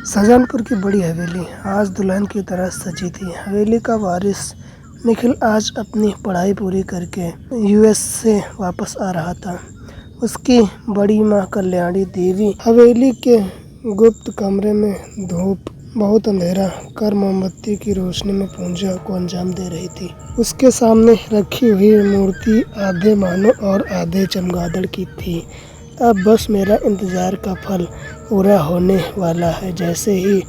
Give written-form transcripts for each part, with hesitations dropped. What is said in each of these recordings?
शाहजहांपुर की बड़ी हवेली आज दुल्हन की तरह सजी थी। हवेली का वारिस निखिल आज अपनी पढ़ाई पूरी करके यूएस से वापस आ रहा था। उसकी बड़ी माँ कल्याणी देवी हवेली के गुप्त कमरे में धूप बहुत अंधेरा कर मोमबत्ती की रोशनी में पूजा को अंजाम दे रही थी। उसके सामने रखी हुई मूर्ति आधे मानव और आधे चमगादड़ की थी। अब बस मेरा इंतजार का फल पूरा होने वाला है। जैसे ही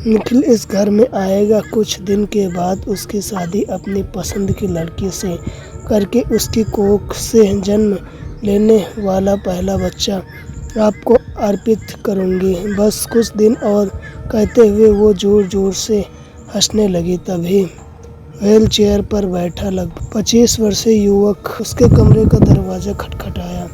निखिल इस घर में आएगा, कुछ दिन के बाद उसकी शादी अपनी पसंद की लड़की से करके उसकी कोख से जन्म लेने वाला पहला बच्चा आपको अर्पित करूंगी। बस कुछ दिन और, कहते हुए वो जोर जोर से हंसने लगी। तभी व्हील चेयर पर बैठा लगभग 25 वर्षीय युवक उसके कमरे का दरवाजा खटखटाया।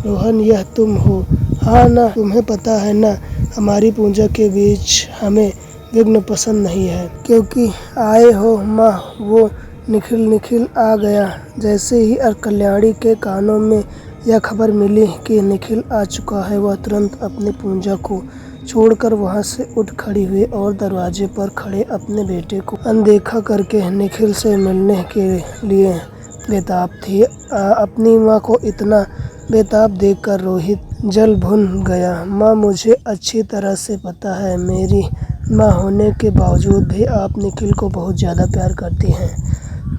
रोहन, यह तुम हो? हाँ ना, तुम्हें पता है ना, हमारी पूजा के बीच हमें विघ्न पसंद नहीं है। क्योंकि आए हो माँ? वो निखिल आ गया। जैसे ही कल्याणी के कानों में यह खबर मिली कि निखिल आ चुका है, वह तुरंत अपनी पूजा को छोड़कर वहां से उठ खड़ी हुई और दरवाजे पर खड़े अपने बेटे को अनदेखा करके निखिल से मिलने के लिए बेताब थी। अपनी माँ को इतना बेताब देखकर रोहित जल भुन गया। माँ, मुझे अच्छी तरह से पता है, मेरी माँ होने के बावजूद भी आप निखिल को बहुत ज़्यादा प्यार करती हैं।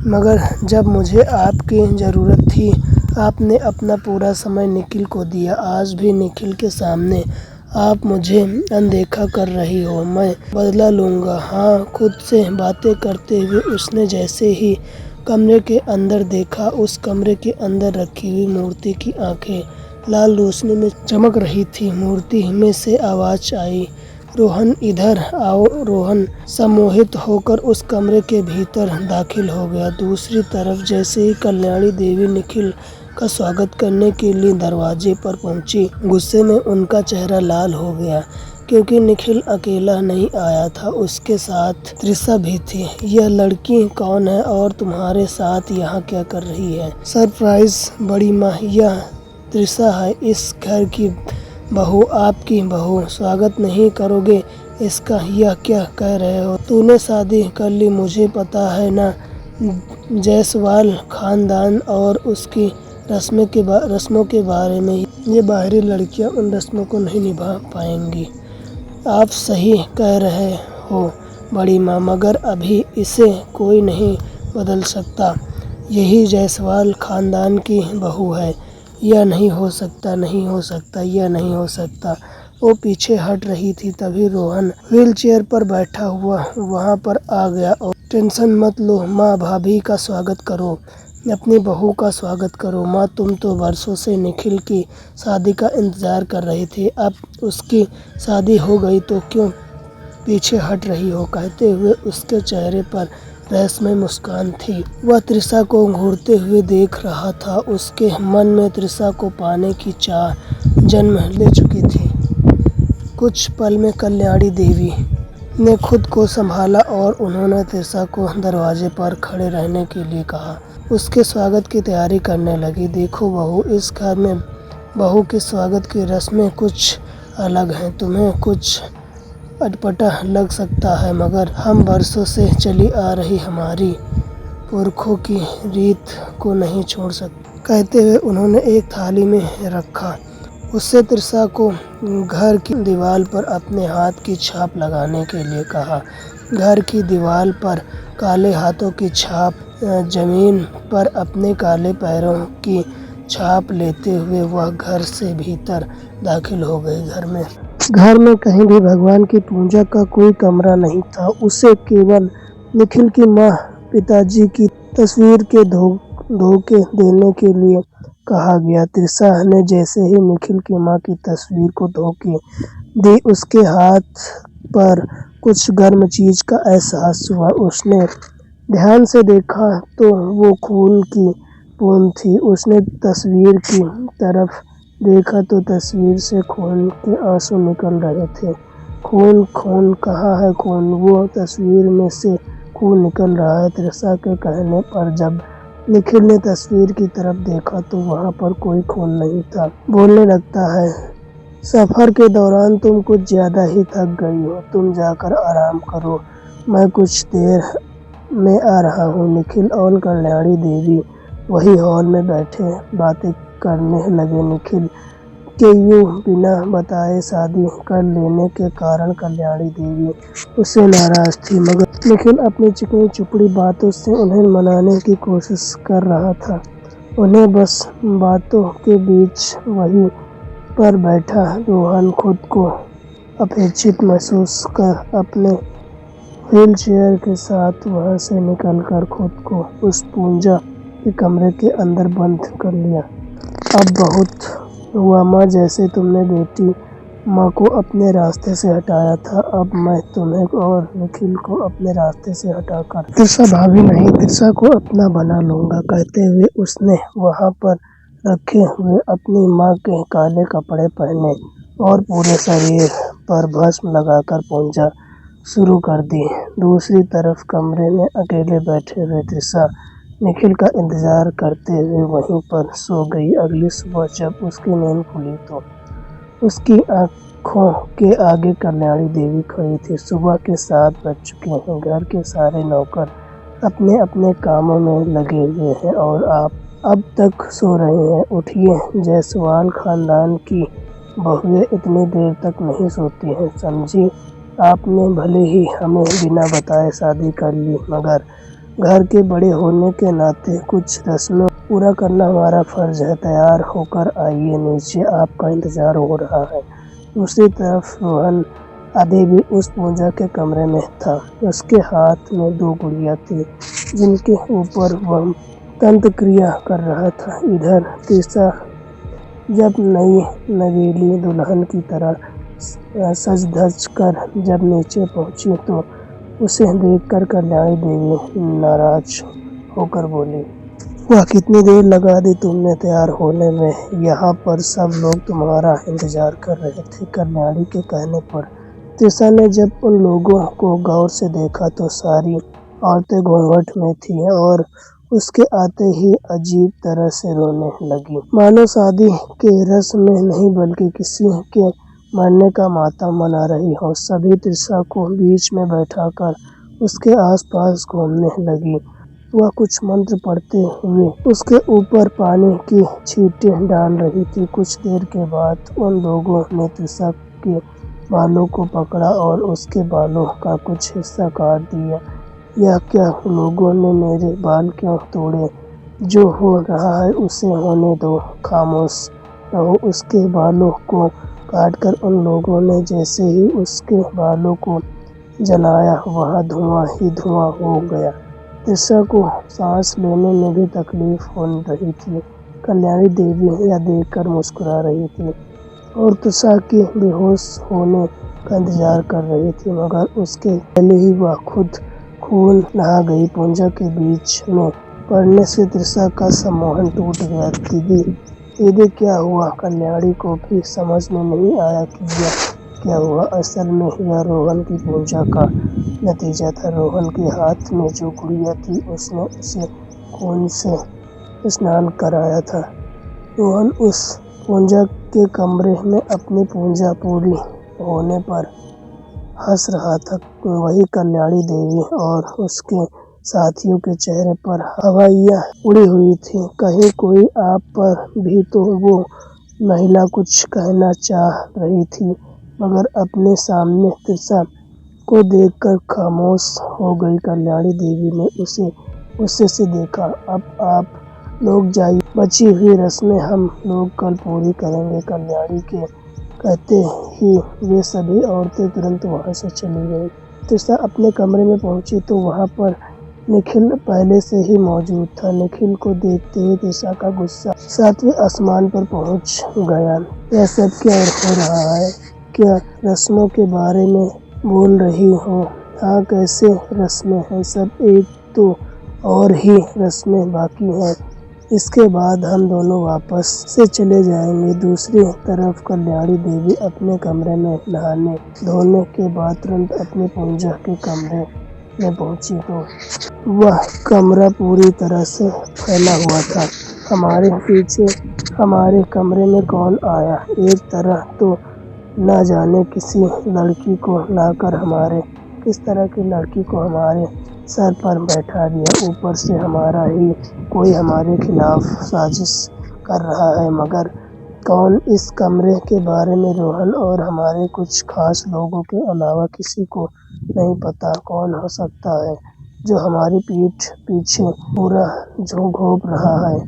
मगर जब मुझे आपकी ज़रूरत थी, आपने अपना पूरा समय निखिल को दिया। आज भी निखिल के सामने आप मुझे अनदेखा कर रही हो। मैं बदला लूँगा। हाँ, खुद से बातें करते हुए उसने जैसे ही कमरे के अंदर देखा, उस कमरे के अंदर रखी हुई मूर्ति की आंखें लाल रोशनी में चमक रही थी। मूर्ति में से आवाज आई, रोहन इधर आओ। रोहन सम्मोहित होकर उस कमरे के भीतर दाखिल हो गया। दूसरी तरफ जैसे ही कल्याणी देवी निखिल का स्वागत करने के लिए दरवाजे पर पहुंची, गुस्से में उनका चेहरा लाल हो गया। क्योंकि निखिल अकेला नहीं आया था, उसके साथ त्रिशा भी थी। यह लड़की कौन है और तुम्हारे साथ यहाँ क्या कर रही है? सरप्राइज बड़ी माँ, यह त्रिशा है, इस घर की बहू, आपकी बहू। स्वागत नहीं करोगे इसका? यह क्या कह रहे हो? तूने शादी कर ली, मुझे पता है ना। जायसवाल खानदान और उसकी रस्मों के बारे में। ये बाहरी लड़कियां उन रस्मों को नहीं निभा पाएंगी। आप सही कह रहे हो बड़ी माँ, मगर अभी इसे कोई नहीं बदल सकता। यही जायसवाल खानदान की बहू है। यह नहीं हो सकता, नहीं हो सकता, यह नहीं हो सकता। वो पीछे हट रही थी, तभी रोहन व्हील चेयर पर बैठा हुआ वहां पर आ गया। और टेंशन मत लो माँ, भाभी का स्वागत करो, अपनी बहू का स्वागत करो। माँ, तुम तो बरसों से निखिल की शादी का इंतजार कर रही थी, अब उसकी शादी हो गई तो क्यों पीछे हट रही हो? कहते हुए उसके चेहरे पर रहस्यमय मुस्कान थी। वह त्रिशा को घूरते हुए देख रहा था। उसके मन में त्रिशा को पाने की चाह जन्म ले चुकी थी। कुछ पल में कल्याणी देवी ने खुद को संभाला और उन्होंने त्रिशा को दरवाजे पर खड़े रहने के लिए कहा। उसके स्वागत की तैयारी करने लगी। देखो बहू, इस घर में बहू के स्वागत की रस्में कुछ अलग हैं। तुम्हें कुछ अटपटा लग सकता है, मगर हम बरसों से चली आ रही हमारी पुरखों की रीत को नहीं छोड़ सकते। कहते हुए उन्होंने एक थाली में रखा। उससे त्रिशा को घर की दीवार पर अपने हाथ की छाप लगाने के लिए कहा। घर की दीवार पर काले हाथों की छाप, जमीन पर अपने काले पैरों की छाप लेते हुए वह घर से भीतर दाखिल हो गई। घर में कहीं भी भगवान की पूजा का कोई कमरा नहीं था। उसे केवल निखिल की माँ पिताजी की तस्वीर के धोखे देने के लिए कहा गया। त्रिशा ने जैसे ही निखिल की माँ की तस्वीर को धोखे दी, उसके हाथ पर कुछ गर्म चीज का एहसास हुआ। उसने ध्यान से देखा तो वो खून की बूंद थी। उसने तस्वीर की तरफ देखा तो तस्वीर से खून के आंसू निकल रहे थे। खून? खून? कहाँ है खून? वो तस्वीर में से खून निकल रहा है। त्रिशा के कहने पर जब निखिल ने तस्वीर की तरफ देखा तो वहाँ पर कोई खून नहीं था। बोलने लगता है सफर के दौरान तुम कुछ ज्यादा ही थक गई हो, तुम जाकर आराम करो, मैं कुछ देर में आ रहा हूँ। निखिल और कल्याणी देवी वही हॉल में बैठे बातें करने लगे। निखिल के यूं बिना बताए शादी कर लेने के कारण कल्याणी देवी उससे नाराज थी, मगर निखिल अपनी चिकनी चुपड़ी बातों से उन्हें मनाने की कोशिश कर रहा था। उन्हें बस बातों के बीच वहीं पर बैठा रोहन खुद को अपेक्षित महसूस कर अपने व्हीलचेयर के साथ वहां से निकलकर खुद को उस पूंजा के कमरे के अंदर बंद कर लिया। अब बहुत हुआ माँ, जैसे तुमने बेटी माँ को अपने रास्ते से हटाया था, अब मैं तुम्हें और निखिल को अपने रास्ते से हटाकर तिरसा भाभी नहीं तिरसा को अपना बना लूंगा, कहते हुए उसने वहां पर रखे हुए अपनी माँ के काले कपड़े पहने और पूरे शरीर पर भस्म लगाकर पूंजा शुरू कर दी। दूसरी तरफ कमरे में अकेले बैठे हुए तिरसा निखिल का इंतजार करते हुए वहीं पर सो गई। अगली सुबह जब उसकी नींद खुली तो उसकी आंखों के आगे कल्याणी देवी खड़ी थी। सुबह के 7 बज चुके हैं, घर के सारे नौकर अपने अपने कामों में लगे हुए हैं और आप अब तक सो रहे हैं। उठिए, जायसवाल खानदान की बहुएं इतनी देर तक नहीं सोती हैं। समझी, आपने भले ही हमें बिना बताए शादी कर ली, मगर घर के बड़े होने के नाते कुछ रस्में पूरा करना हमारा फर्ज है। तैयार होकर आइए, नीचे आपका इंतजार हो रहा है। दूसरी तरफ रोहन अभी भी उस पूजा के कमरे में था। उसके हाथ में 2 गुड़िया थी जिनके ऊपर वह तंत्र क्रिया कर रहा था। इधर तीसरा जब नई नवेली दुल्हन की तरह सज धज कर जब नीचे पहुंची तो उसे देखकर कल्याणी देवी नाराज होकर बोली, वह कितनी देर लगा दी तुमने तैयार होने में? यहाँ पर सब लोग तुम्हारा इंतजार कर रहे थे। कल्याणी के कहने पर त्रिशा ने जब उन लोगों को गौर से देखा तो सारी औरतें घूंघट में थीं और उसके आते ही अजीब तरह से रोने लगी, मानो शादी के रस्म में नहीं बल्कि किसी के मरने का मातम मना रही हो। सभी त्रिशा को बीच में बैठाकर उसके आसपास घूमने लगी। वह कुछ मंत्र पढ़ते हुए उसके ऊपर पानी की छींटें डाल रही थी। कुछ देर के बाद उन लोगों ने त्रिशा के बालों को पकड़ा और उसके बालों का कुछ हिस्सा काट दिया। यह क्या? लोगों ने मेरे बाल क्यों तोड़े? जो हो रहा है उसे होने दो, खामोश रहो। उसके बालों को काटकर उन लोगों ने जैसे ही उसके बालों को जलाया वह धुआं ही धुआं हो गया। त्रिशा को सांस लेने में भी तकलीफ हो रही थी। कल्याणी देवी यह देखकर मुस्कुरा रही थी और त्रिशा के बेहोश होने का इंतजार कर रही थी, मगर उसके पहले ही वह खुद खून नहा गई। पूंजा के बीच में पड़ने से त्रिशा का सम्मोहन टूट गया। दीदी क्या हुआ? कल्याणी को भी समझ में नहीं आया कि यह क्या हुआ। असल में यह रोहन की पूंजा का नतीजा था। रोहन के हाथ में जो गुड़िया थी उसने उसे खून से स्नान कराया था। रोहन उस पूंजा के कमरे में अपनी पूंजा पूरी होने पर हंस रहा था। वही कल्याणी देवी और उसके साथियों के चेहरे पर हवाइयाँ उड़ी हुई थी। कहीं कोई आप पर भी तो वो महिला कुछ कहना चाह रही थी, मगर अपने सामने त्रिशा को देखकर खामोश हो गई। कल्याणी देवी ने उसे गुस्से से देखा। अब आप लोग जाइए, बची हुई रस्में हम लोग कल पूरी करेंगे। कल्याणी के कहते ही वे सभी औरतें तुरंत वहां से चली गई। त्रिशा अपने कमरे में पहुंची तो वहां पर निखिल पहले से ही मौजूद था। निखिल को देखते ही त्रिशा का गुस्सा 7वें आसमान पर पहुंच गया। यह सब क्या हो रहा है? क्या रस्मों के बारे में बोल रही हो? हाँ, कैसे रस्में हैं? सब एक तो और ही रस्में बाकी हैं, इसके बाद हम दोनों वापस से चले जाएंगे। दूसरी तरफ कल्याणी देवी अपने कमरे में नहाने धोने के बाद तुरंत अपनी पूंजा के कमरे में पहुंची तो वह कमरा पूरी तरह से फैला हुआ था। हमारे पीछे हमारे कमरे में कौन आया? एक तरह तो ना जाने किसी लड़की को लाकर हमारे किस तरह की लड़की को हमारे सर पर बैठा दिया। ऊपर से हमारा ही कोई हमारे खिलाफ साजिश कर रहा है, मगर कौन? इस कमरे के बारे में रोहन और हमारे कुछ खास लोगों के अलावा किसी को नहीं पता। कौन हो सकता है जो हमारी पीठ पीछे पूरा घोंप रहा है?